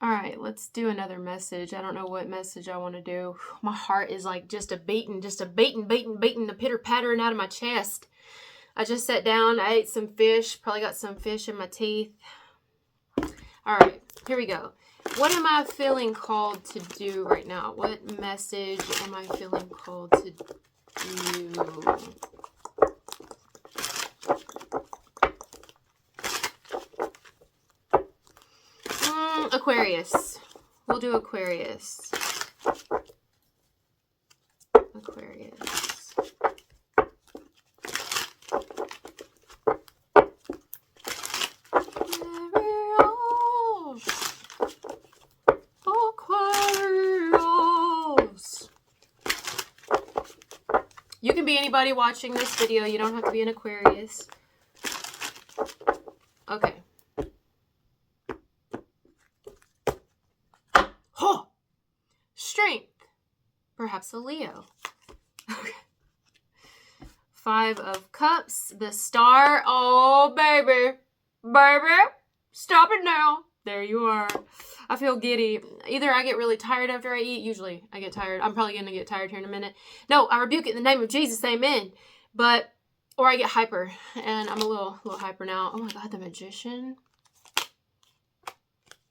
All right, let's do another message. I don't know what message I want to do. My heart is like just a beating, the pitter pattering out of my chest. I just sat down. I ate some fish. Probably got some fish in my teeth. All right, here we go. What am I feeling called to do right now? What message am I feeling called to do? Aquarius. We'll do Aquarius. Aquarius. Aquarius. You can be anybody watching this video. You don't have to be an Aquarius. Okay. Oh! Strength. Perhaps a Leo. Okay. 5 of Cups. The Star. Oh, baby. Baby. Stop it now. There you are. I feel giddy. Either I get really tired after I eat. Usually I get tired. I'm probably going to get tired here in a minute. No, I rebuke it in the name of Jesus. Amen. Or I get hyper. And I'm a little hyper now. Oh my God, the Magician.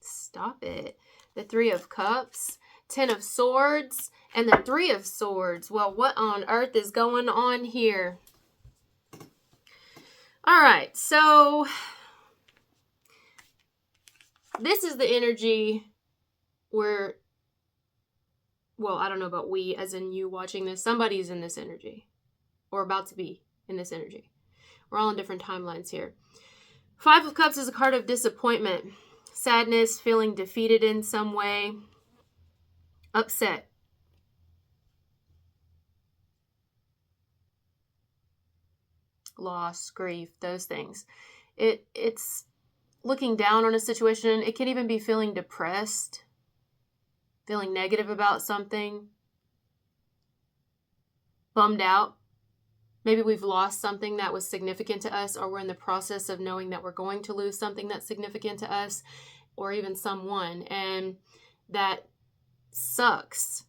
Stop it. The 3 of Cups. 10 of Swords. And the 3 of Swords. Well, what on earth is going on here? All right, so this is the energy where, well, I don't know about we, as in you watching this. Somebody's in this energy or about to be in this energy. We're all in different timelines here. 5 of Cups is a card of disappointment, sadness, feeling defeated in some way, upset. Loss, grief, those things. It's looking down on a situation. It can even be feeling depressed, feeling negative about something, bummed out. Maybe we've lost something that was significant to us, or we're in the process of knowing that we're going to lose something that's significant to us, or even someone, and that sucks.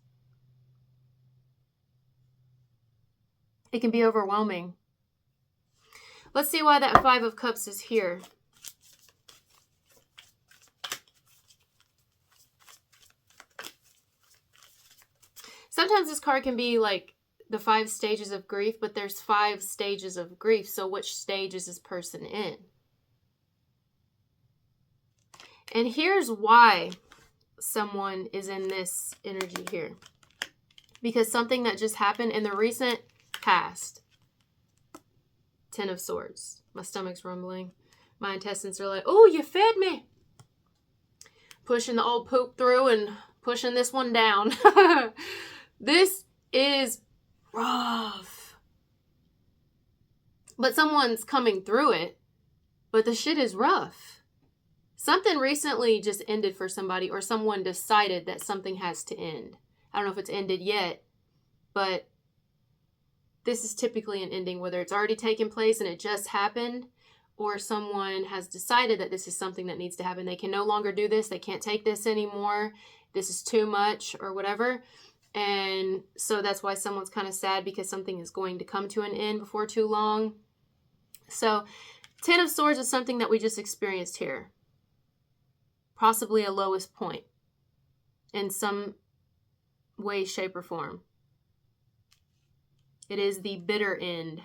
It can be overwhelming. Let's see why that 5 of Cups is here. Sometimes this card can be like the 5 stages of grief, but there's 5 stages of grief. So which stage is this person in? And here's why someone is in this energy here. Because something that just happened in the recent past. 10 of Swords. My stomach's rumbling. My intestines are like, oh, you fed me. Pushing the old poop through and pushing this one down. This is rough. But someone's coming through it. But the shit is rough. Something recently just ended for somebody, or someone decided that something has to end. I don't know if it's ended yet, but this is typically an ending, whether it's already taken place and it just happened, or someone has decided that this is something that needs to happen. They can no longer do this. They can't take this anymore. This is too much or whatever. And so that's why someone's kind of sad, because something is going to come to an end before too long. So 10 of Swords is something that we just experienced here. Possibly a lowest point in some way, shape, or form. It is the bitter end.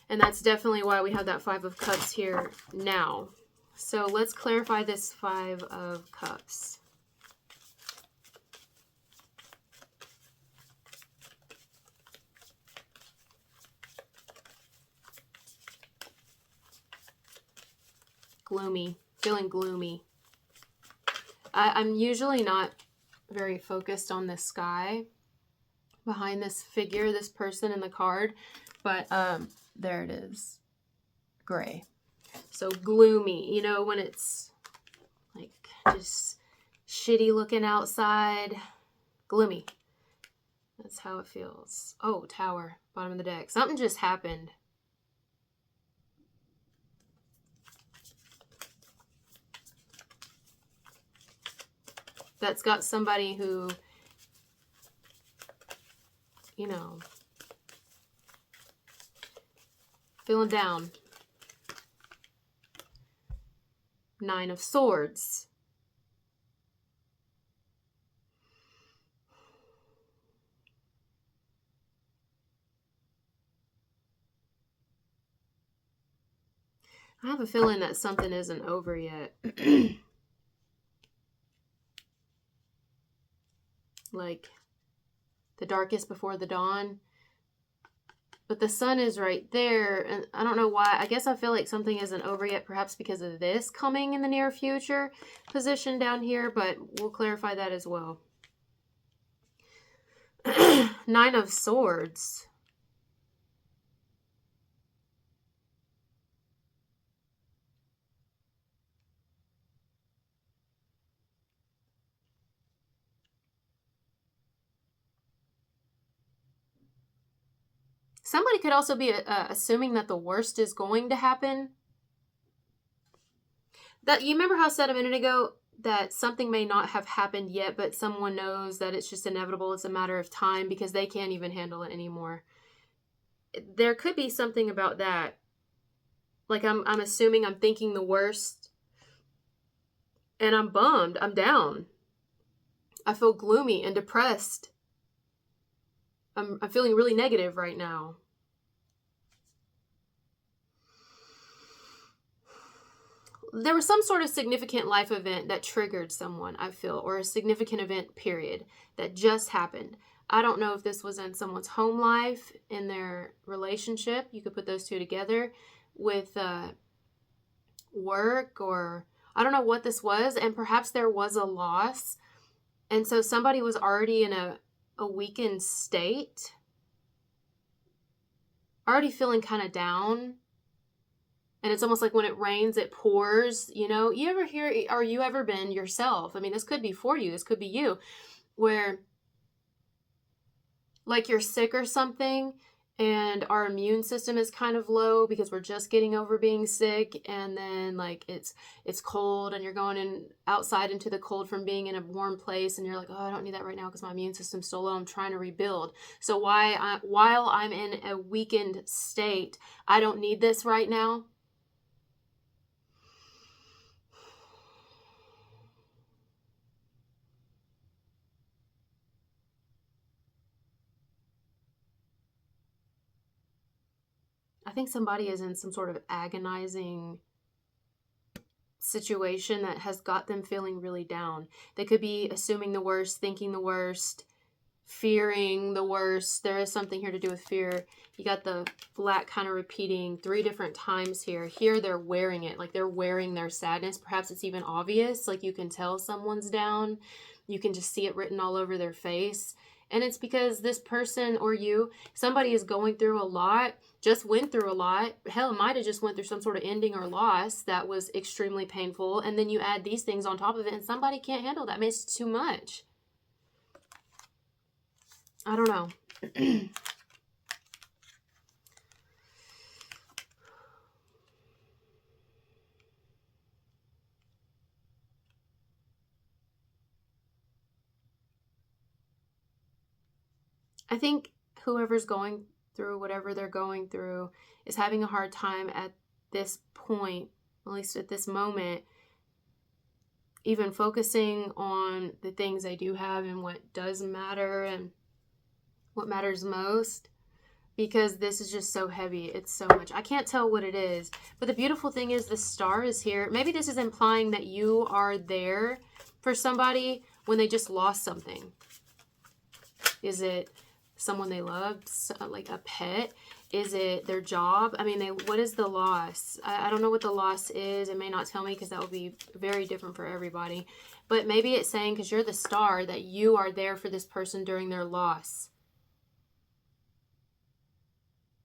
And that's definitely why we have that 5 of Cups here now. So let's clarify this 5 of Cups. Gloomy. Feeling gloomy. I'm usually not very focused on the sky behind this figure, this person in the card, but there it is. Gray. So gloomy, you know, when it's like just shitty looking outside. Gloomy. That's how it feels. Oh, Tower, bottom of the deck. Something just happened. that's got somebody who, you know, feeling down. 9 of Swords. I have a feeling that something isn't over yet. Like the darkest before the dawn. But the sun is right there, and I don't know why. I guess I feel like something isn't over yet, perhaps because of this coming in the near future position down here, but we'll clarify that as well. 9 of Swords. Somebody could also be assuming that the worst is going to happen. That, you remember how I said a minute ago that something may not have happened yet, but someone knows that it's just inevitable. It's a matter of time because they can't even handle it anymore. There could be something about that. Like I'm assuming, I'm thinking the worst, and I'm bummed. I'm down. I feel gloomy and depressed. I'm feeling really negative right now. There was some sort of significant life event that triggered someone, I feel, or a significant event, period, that just happened. I don't know if this was in someone's home life, in their relationship. You could put those two together with work, or I don't know what this was. And perhaps there was a loss. And so somebody was already in a weakened state, already feeling kind of down. And it's almost like when it rains, it pours, you know. You ever hear, or you ever been yourself? I mean, this could be for you. This could be you, where like you're sick or something, and our immune system is kind of low because we're just getting over being sick, and then like it's cold, and you're going outside into the cold from being in a warm place, and you're like, oh, I don't need that right now because my immune system's still low. I'm trying to rebuild. So while I'm in a weakened state, I don't need this right now. I think somebody is in some sort of agonizing situation that has got them feeling really down. They could be assuming the worst, thinking the worst, fearing the worst. There is something here to do with fear. You got the black kind of repeating 3 different times here. Here they're wearing it, like they're wearing their sadness. Perhaps it's even obvious, like you can tell someone's down. You can just see it written all over their face. And it's because this person or you, somebody is going through a lot, just went through a lot. Hell, it might have just went through some sort of ending or loss that was extremely painful. And then you add these things on top of it, and somebody can't handle that. I mean, it's too much. I don't know. I think whoever's going through whatever they're going through is having a hard time at this point, at least at this moment, even focusing on the things they do have and what does matter and what matters most, because this is just so heavy. It's so much. I can't tell what it is, but the beautiful thing is the star is here. Maybe this is implying that you are there for somebody when they just lost something. Is it someone they loved, like a pet? Is it their job? I mean, what is the loss? I don't know what the loss is. It may not tell me because that will be very different for everybody. But maybe it's saying, because you're the star, that you are there for this person during their loss.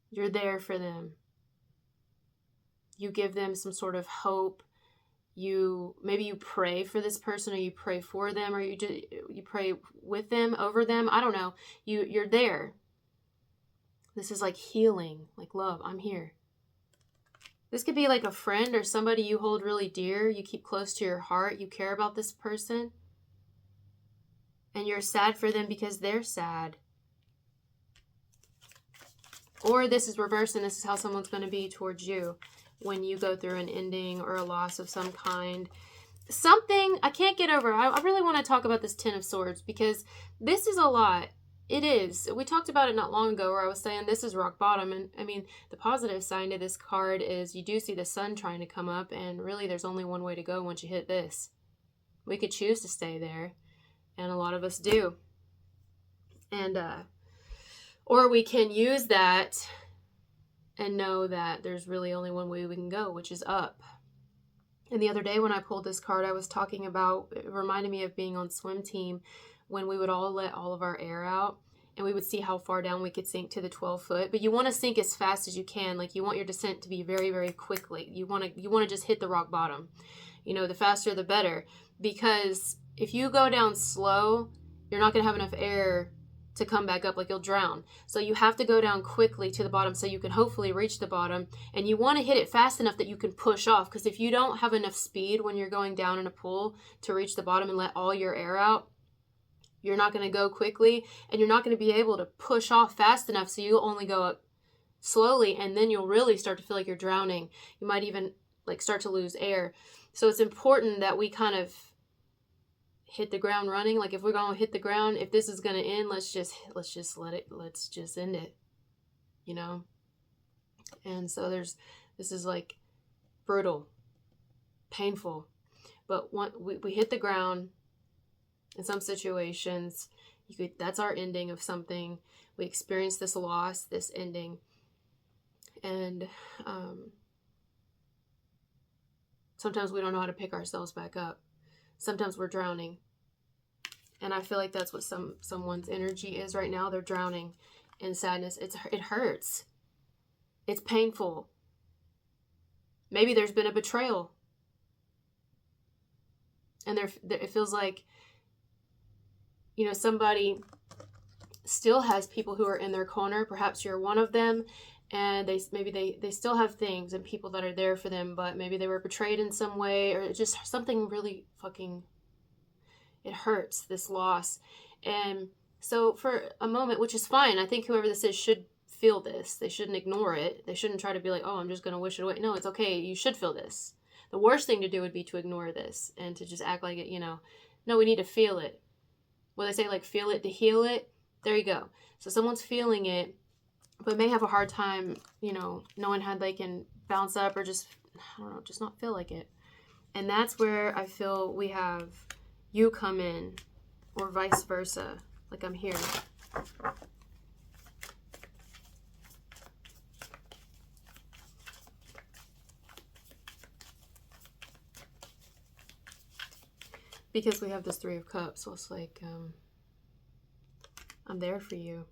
You're there for them. You give them some sort of hope. Maybe you pray for this person, or you pray for them, or you pray with them, over them. I don't know. You're there. This is like healing, like love. I'm here. This could be like a friend or somebody you hold really dear. You keep close to your heart. You care about this person. and you're sad for them because they're sad. Or this is reversed, and this is how someone's going to be towards you when you go through an ending or a loss of some kind. Something I can't get over. I really want to talk about this Ten of Swords because this is a lot. It is. We talked about it not long ago where I was saying this is rock bottom. And I mean, the positive side of this card is you do see the sun trying to come up, and really there's only one way to go once you hit this. We could choose to stay there, and a lot of us do. And or we can use that and know that there's really only one way we can go, which is up. And the other day when I pulled this card, I was talking about, it reminded me of being on swim team when we would all let all of our air out and we would see how far down we could sink to the 12 foot. But you want to sink as fast as you can. Like you want your descent to be very, very quickly. You want to just hit the rock bottom. You know, the faster the better. Because if you go down slow, you're not going to have enough air to come back up, like you'll drown. So you have to go down quickly to the bottom so you can hopefully reach the bottom, and you want to hit it fast enough that you can push off, because if you don't have enough speed when you're going down in a pool to reach the bottom and let all your air out, you're not going to go quickly, and you're not going to be able to push off fast enough, so you'll only go up slowly, and then you'll really start to feel like you're drowning. You might even like start to lose air. So it's important that we kind of hit the ground running. Like if we're going to hit the ground, if this is going to end, let's just end it, you know? And so this is like brutal, painful, but we hit the ground in some situations. That's our ending of something. We experience this loss, this ending. And sometimes we don't know how to pick ourselves back up. Sometimes we're drowning. And I feel like that's what someone's energy is right now. They're drowning in sadness. It hurts. It's painful. Maybe there's been a betrayal. And it feels like, you know, somebody still has people who are in their corner. Perhaps you're one of them. And they still have things and people that are there for them, but maybe they were betrayed in some way, or just something really fucking, it hurts, this loss. And so for a moment, which is fine, I think whoever this is should feel this. They shouldn't ignore it. They shouldn't try to be like, oh, I'm just going to wish it away. No, it's okay. You should feel this. The worst thing to do would be to ignore this and to just act like it, you know. No, we need to feel it. Well, they say like feel it to heal it. There you go. So someone's feeling it, but may have a hard time, you know, knowing how they can bounce up or just, I don't know, just not feel like it. And that's where I feel we have you come in, or vice versa, like I'm here. Because we have this Three of Cups, so it's like, I'm there for you.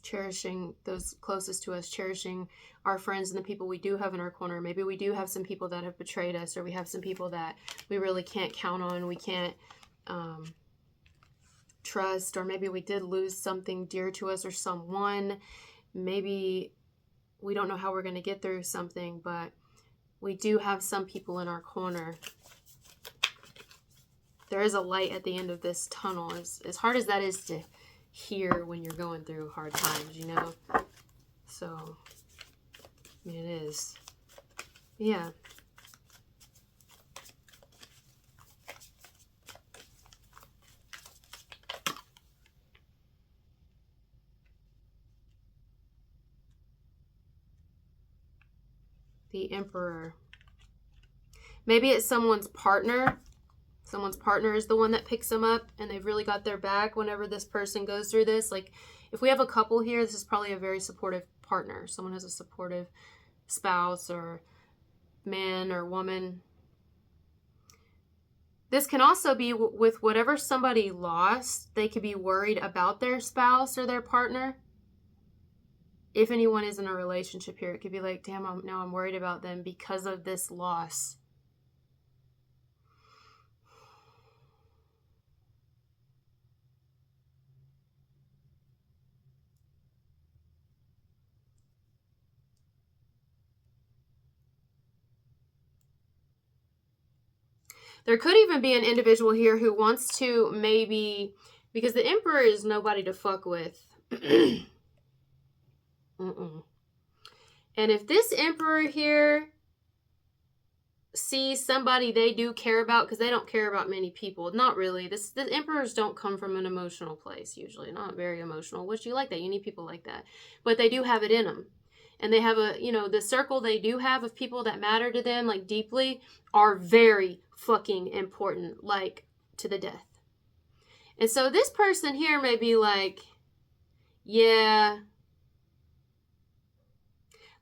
Cherishing those closest to us, cherishing our friends and the people we do have in our corner. Maybe we do have some people that have betrayed us, or we have some people that we really can't count on, we can't trust, or maybe we did lose something dear to us or someone. Maybe we don't know how we're going to get through something, but we do have some people in our corner. There is a light at the end of this tunnel, as hard as that is to hear when you're going through hard times, you know. So I mean, it is, yeah. The Emperor. Maybe it's someone's partner. Someone's partner is the one that picks them up, and they've really got their back whenever this person goes through this. Like, if we have a couple here, this is probably a very supportive partner. Someone has a supportive spouse or man or woman. This can also be with whatever somebody lost. They could be worried about their spouse or their partner. If anyone is in a relationship here, it could be like, damn, now I'm worried about them because of this loss. There could even be an individual here who wants to maybe, because the Emperor is nobody to fuck with. And if this Emperor here sees somebody they do care about, because they don't care about many people, not really. The Emperors don't come from an emotional place usually, not very emotional, which you like that. You need people like that, but they do have it in them. And they have a, you know, the circle they do have of people that matter to them, like deeply, are very fucking important, like to the death. And so this person here may be like, yeah,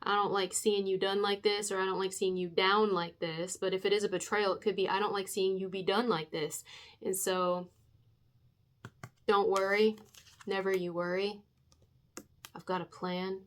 I don't like seeing you done like this, or I don't like seeing you down like this. But if it is a betrayal, it could be, I don't like seeing you be done like this. And so don't worry. Never you worry. I've got a plan.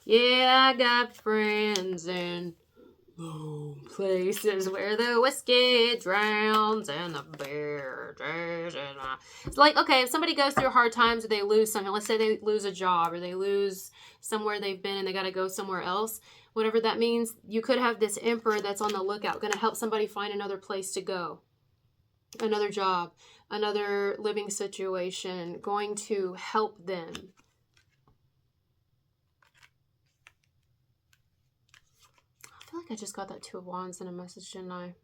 Yeah, I got friends in low places where the whiskey drowns and the beer tastes. It's like, okay, if somebody goes through hard times or they lose something, let's say they lose a job or they lose somewhere they've been and they got to go somewhere else, whatever that means, you could have this Emperor that's on the lookout, going to help somebody find another place to go, another job, another living situation, going to help them. I feel like I just got that Two of Wands in a message, didn't I?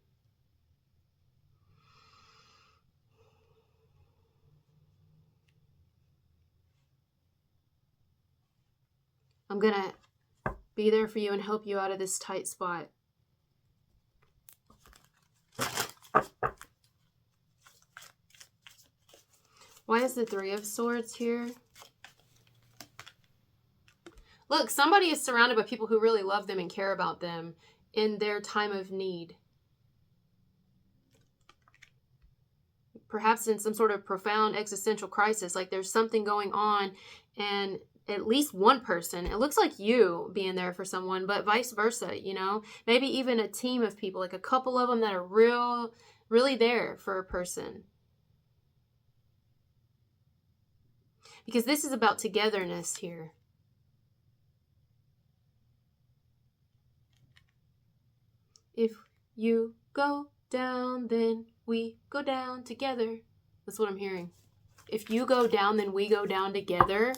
I'm going to be there for you and help you out of this tight spot. Why is the Three of Swords here? Look, somebody is surrounded by people who really love them and care about them in their time of need. Perhaps in some sort of profound existential crisis, like there's something going on, and at least one person, it looks like you being there for someone, but vice versa, you know? Maybe even a team of people, like a couple of them that are really there for a person. Because this is about togetherness here. If you go down, then we go down together. That's what I'm hearing. If you go down, then we go down together.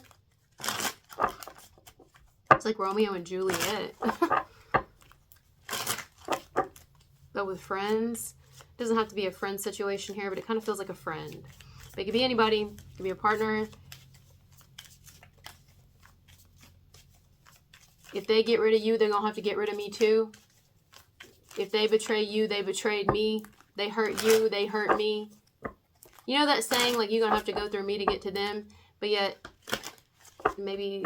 It's like Romeo and Juliet. But with friends. It doesn't have to be a friend situation here, but it kind of feels like a friend. But it could be anybody. It could be a partner. If they get rid of you, they're going to have to get rid of me too. If they betray you, they betrayed me. They hurt you, they hurt me. You know that saying, like, you're going to have to go through me to get to them? But yet, maybe,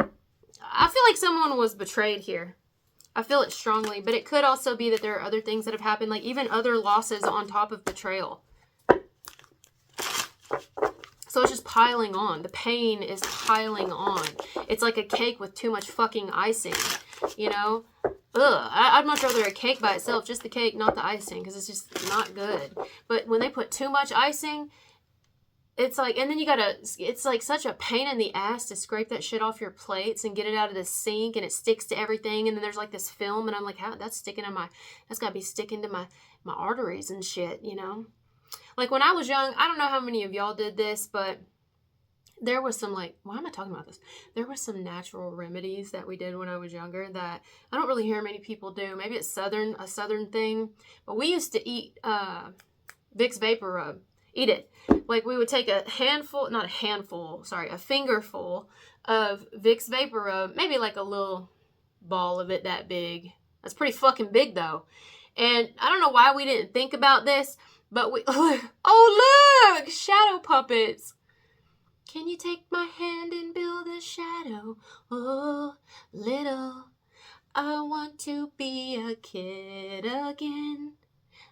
I feel like someone was betrayed here. I feel it strongly. But it could also be that there are other things that have happened, like even other losses on top of betrayal. So it's just piling on. The pain is piling on. It's like a cake with too much fucking icing, you know? Ugh, I'd much rather a cake by itself, just the cake, not the icing, because it's just not good. But when they put too much icing, it's like, and then you gotta, it's like such a pain in the ass to scrape that shit off your plates and get it out of the sink, and it sticks to everything, and then there's like this film, and I'm like, how, that's gotta be sticking to my arteries and shit, you know? Like when I was young, I don't know how many of y'all did this, but there was some, like, why am I talking about this? There was some natural remedies that we did when I was younger that I don't really hear many people do. Maybe it's a southern thing. But we used to eat Vicks Vapor Rub. Eat it. Like, we would take a fingerful of Vicks Vapor Rub. Maybe like a little ball of it that big. That's pretty fucking big, though. And I don't know why we didn't think about this, but we... Oh, look! Shadow puppets. Can you take my hand and build a shadow? Oh, little, I want to be a kid again.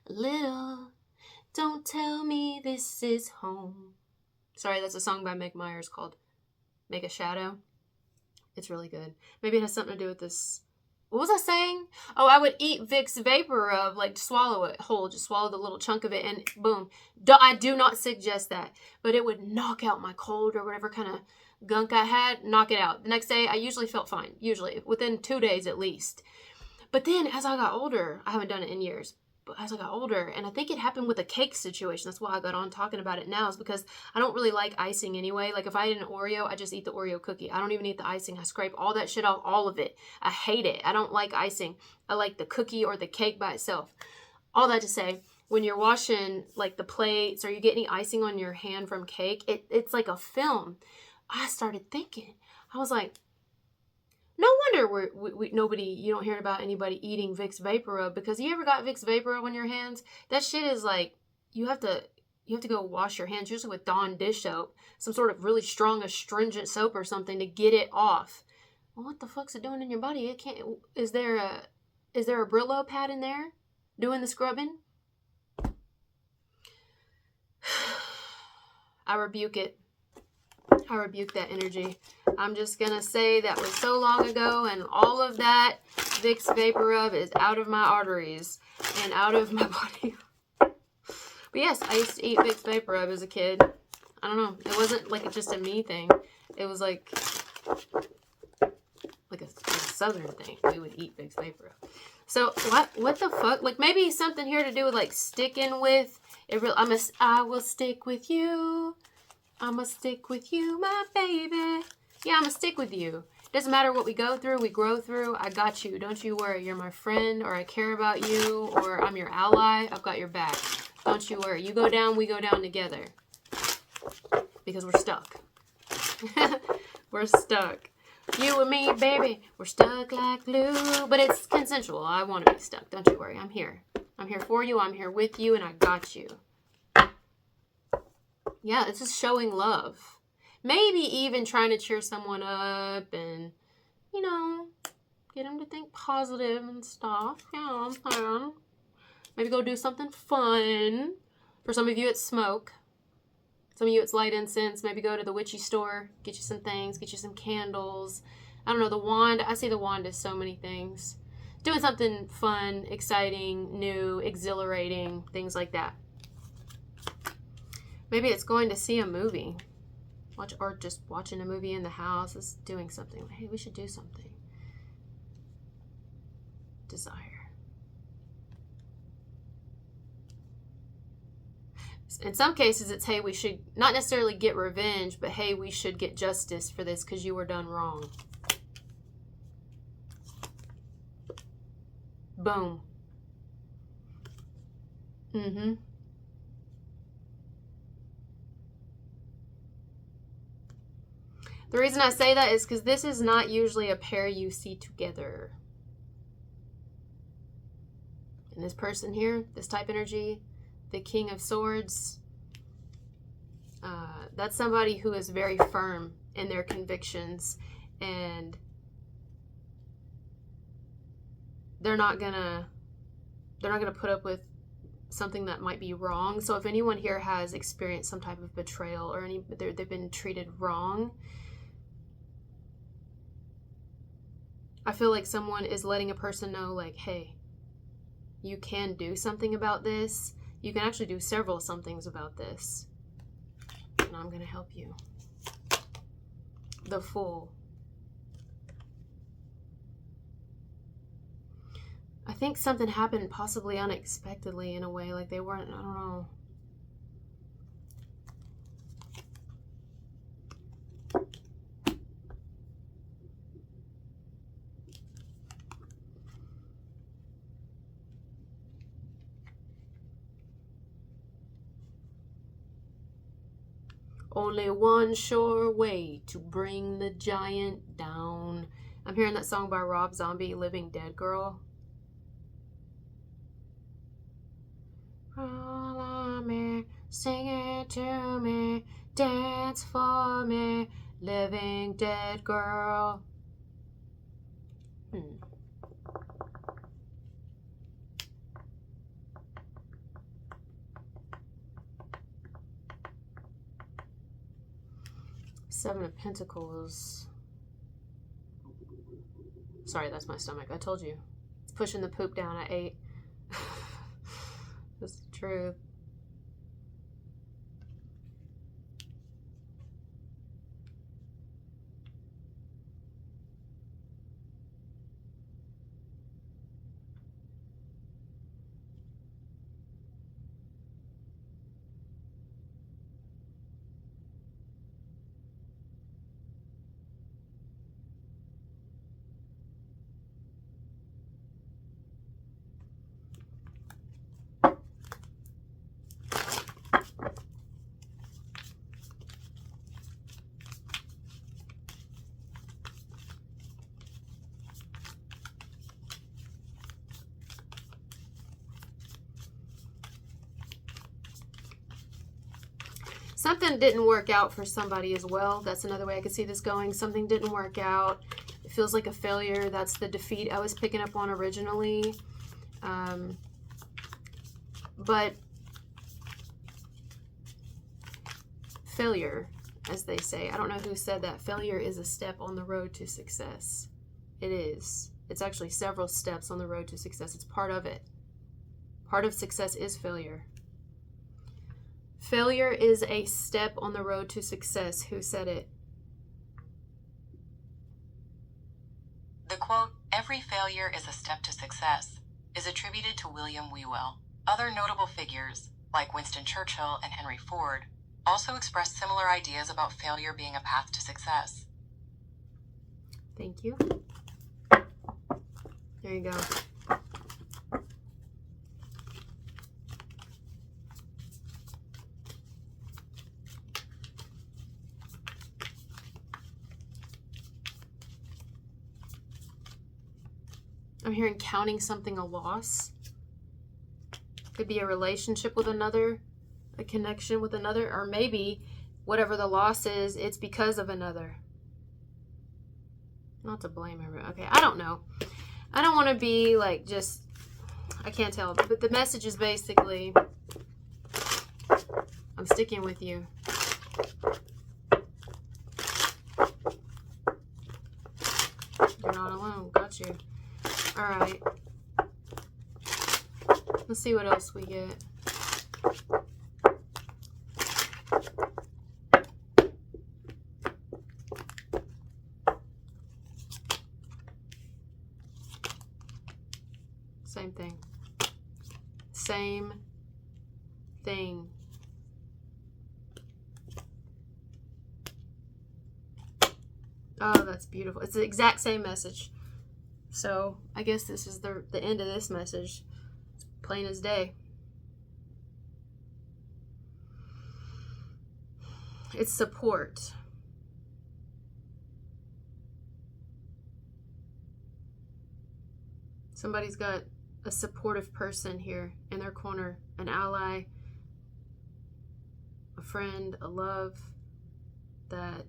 Little, don't tell me this is home. Sorry, that's a song by Meg Myers called Make a Shadow. It's really good. Maybe it has something to do with this What was I saying? Oh, I would eat Vicks Vapor Rub, like swallow it whole, just swallow the little chunk of it, and boom. I do not suggest that, but it would knock out my cold or whatever kind of gunk I had, knock it out. The next day, I usually felt fine, usually within 2 days at least. But then as I got older, I haven't done it in years, but as I got older, and I think it happened with a cake situation. That's why I got on talking about it now, is because I don't really like icing anyway. Like if I eat an Oreo, I just eat the Oreo cookie. I don't even eat the icing. I scrape all that shit off, all of it. I hate it. I don't like icing. I like the cookie or the cake by itself. All that to say, when you're washing like the plates or you get any icing on your hand from cake, it's like a film. I started thinking, I was like, no wonder you don't hear about anybody eating Vicks Vapor Rub, because you ever got Vicks Vapor Rub on your hands? That shit is like, you have to go wash your hands, usually with Dawn dish soap, some sort of really strong astringent soap or something to get it off. Well, what the fuck's it doing in your body? It can't. Is there a Brillo pad in there doing the scrubbing? I rebuke it. I rebuke that energy. I'm just going to say that was so long ago, and all of that Vicks Vapor Rub is out of my arteries and out of my body. But yes, I used to eat Vicks Vapor Rub as a kid. I don't know. It wasn't like just a me thing. It was like a southern thing. We would eat Vicks Vapor Rub. So what the fuck? Like maybe something here to do with like sticking with it. I will stick with you. I'ma stick with you, my baby. Yeah, I'ma stick with you. Doesn't matter what we go through, we grow through. I got you. Don't you worry. You're my friend, or I care about you, or I'm your ally. I've got your back. Don't you worry. You go down, we go down together. Because we're stuck. We're stuck. You and me, baby, we're stuck like glue. But it's consensual. I want to be stuck. Don't you worry. I'm here. I'm here for you. I'm here with you, and I got you. Yeah, it's just showing love. Maybe even trying to cheer someone up and, get them to think positive and stuff. Yeah, I'm fine. Maybe go do something fun. For some of you, it's smoke. Some of you, it's light incense. Maybe go to the witchy store, get you some things, get you some candles. I don't know, the wand. I see the wand as so many things. Doing something fun, exciting, new, exhilarating, things like that. Maybe it's going to see a movie. Or just watching a movie in the house. It's doing something. Hey, we should do something. Desire. In some cases, it's, hey, we should not necessarily get revenge, but hey, we should get justice for this because you were done wrong. Boom. Mm-hmm. The reason I say that is because this is not usually a pair you see together. And this person here, this type energy, the King of Swords, that's somebody who is very firm in their convictions, and they're not gonna put up with something that might be wrong. So if anyone here has experienced some type of betrayal or they've been treated wrong, I feel like someone is letting a person know, like, hey, you can do something about this. You can actually do several somethings about this. And I'm going to help you. The Fool. I think something happened possibly unexpectedly in a way. Like they weren't, I don't know. Only one sure way to bring the giant down. I'm hearing that song by Rob Zombie, Living Dead Girl. Follow me, sing it to me, dance for me, living dead girl. Seven of Pentacles. Sorry, that's my stomach. I told you. It's pushing the poop down I ate. That's the truth. Something didn't work out for somebody as well. That's another way I could see this going. Something didn't work out. It feels like a failure. That's the defeat I was picking up on originally. But failure, as they say, I don't know who said that. Failure is a step on the road to success. It is. It's actually several steps on the road to success. It's part of it. Part of success is failure. Failure is a step on the road to success. Who said it? The quote, "Every failure is a step to success," is attributed to William Whewell. Other notable figures, like Winston Churchill and Henry Ford, also expressed similar ideas about failure being a path to success. Thank you. There you go. I'm hearing counting something a loss. Could be a relationship with another, a connection with another, or maybe whatever the loss is, it's because of another. Not to blame everyone. Okay, I don't know. I don't want to be like just, I can't tell. But the message is basically, I'm sticking with you. You're not alone. Got you. All right. Let's see what else we get. Same thing. Same thing. Oh, that's beautiful. It's the exact same message. So I guess this is the end of this message. It's plain as day. It's support. Somebody's got a supportive person here in their corner, an ally, a friend, a love that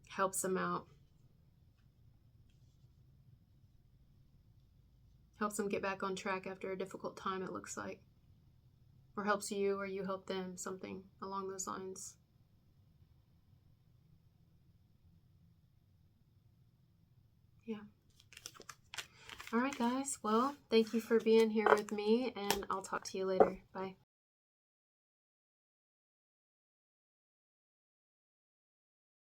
helps them out, helps them get back on track after a difficult time, it looks like, or helps you or you help them, something along those lines. Yeah. All right, guys. Well, thank you for being here with me, and I'll talk to you later. Bye.